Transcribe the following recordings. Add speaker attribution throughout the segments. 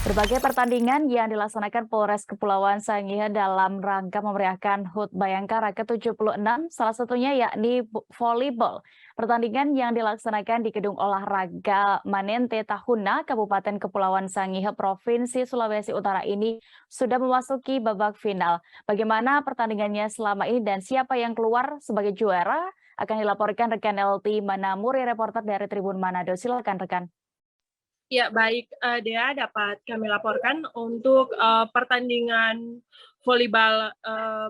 Speaker 1: Berbagai pertandingan yang dilaksanakan Polres Kepulauan Sangihe dalam rangka memeriahkan HUT Bayangkara ke-76, salah satunya yakni volleyball. Pertandingan yang dilaksanakan di Gedung Olahraga Manente Tahuna, Kabupaten Kepulauan Sangihe, Provinsi Sulawesi Utara ini sudah memasuki babak final. Bagaimana pertandingannya selama ini dan siapa yang keluar sebagai juara akan dilaporkan rekan LT Manamuri, reporter dari Tribun Manado. Silakan rekan.
Speaker 2: Ya, baik, Dea, dapat kami laporkan untuk pertandingan volleyball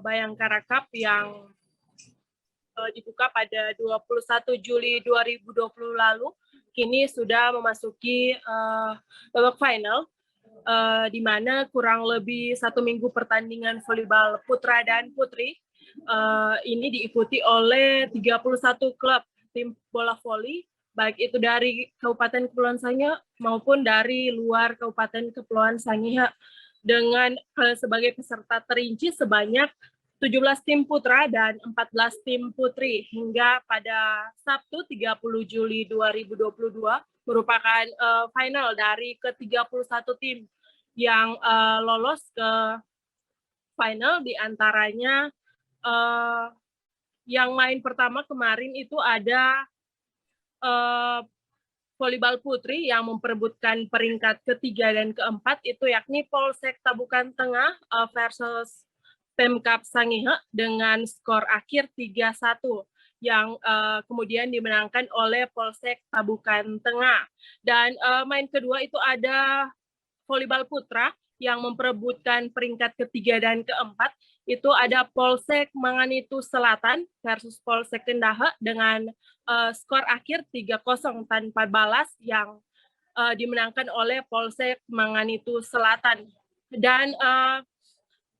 Speaker 2: Bayangkara Cup yang dibuka pada 21 Juli 2020 lalu, kini sudah memasuki babak final, di mana kurang lebih 1 minggu pertandingan volleyball putra dan putri ini diikuti oleh 31 klub tim bola voli, baik itu dari Kabupaten Kepulauan Sangihe maupun dari luar Kabupaten Kepulauan Sangihe, dengan sebagai peserta terinci sebanyak 17 tim putra dan 14 tim putri hingga pada Sabtu 30 Juli 2022 merupakan final dari ke-31 tim yang lolos ke final, diantaranya yang main pertama kemarin itu ada volleyball putri yang memperebutkan peringkat ketiga dan keempat, itu yakni Polsek Tabukan Tengah versus Pemkap Sangihe dengan skor akhir 3-1 yang kemudian dimenangkan oleh Polsek Tabukan Tengah. Dan main kedua itu ada volleyball putra yang memperebutkan peringkat ketiga dan keempat, itu ada Polsek Manganitu Selatan versus Polsek Kendahe dengan skor akhir 3-0 tanpa balas yang dimenangkan oleh Polsek Manganitu Selatan. Dan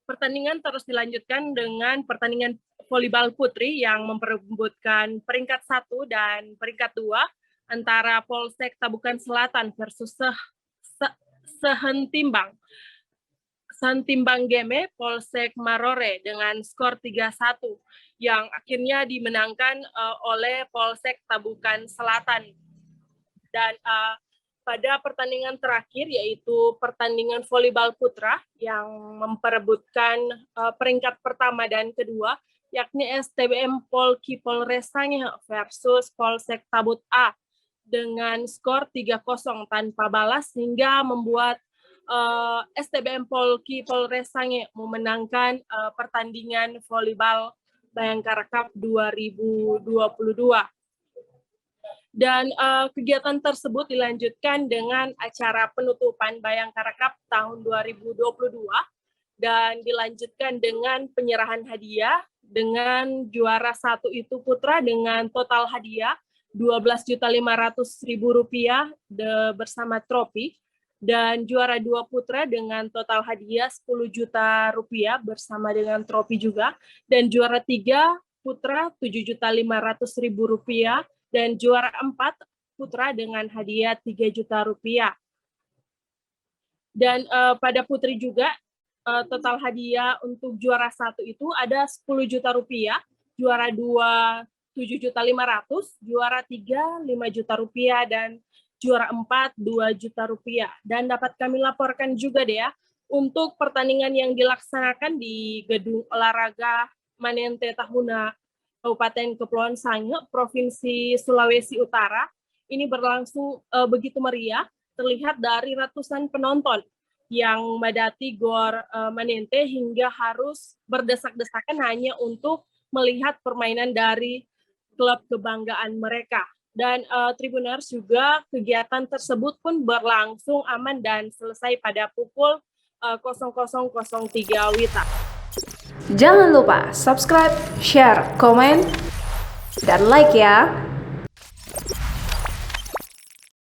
Speaker 2: pertandingan terus dilanjutkan dengan pertandingan volleyball putri yang memperebutkan peringkat 1 dan peringkat 2 antara Polsek Tabukan Selatan versus Sentimbang Game Polsek Marore dengan skor 3-1 yang akhirnya dimenangkan oleh Polsek Tabukan Selatan. Dan pada pertandingan terakhir, yaitu pertandingan volleyball putra yang memperebutkan peringkat pertama dan kedua, yakni STBM Polki Polres Sangihe versus Polsek Tabut A dengan skor 3-0 tanpa balas hingga membuat STBM Polki Polres Sangihe memenangkan pertandingan volleyball Bayangkara Cup 2022. Dan kegiatan tersebut dilanjutkan dengan acara penutupan Bayangkara Cup tahun 2022 dan dilanjutkan dengan penyerahan hadiah dengan juara 1 itu putra dengan total hadiah Rp12.500.000 bersama trofi, dan juara 2 putra dengan total hadiah Rp10 juta bersama dengan trofi juga, dan juara 3 putra Rp7.500.000 dan juara 4 putra dengan hadiah Rp3 juta. Dan pada putri juga total hadiah untuk juara 1 itu ada Rp10 juta, juara 2 Rp7.500.000, juara 3 Rp5 juta, dan juara 4 Rp2 juta. Dan dapat kami laporkan juga Dea, untuk pertandingan yang dilaksanakan di Gedung Olahraga Manente Tahuna, Kabupaten Kepulauan Sangihe, Provinsi Sulawesi Utara, ini berlangsung begitu meriah, terlihat dari ratusan penonton yang memadati Gor Manente hingga harus berdesak-desakan hanya untuk melihat permainan dari klub kebanggaan mereka. Dan Tribuners juga, kegiatan tersebut pun berlangsung aman dan selesai pada pukul 00.03 WITA.
Speaker 3: Jangan lupa subscribe, share, komen, dan like ya.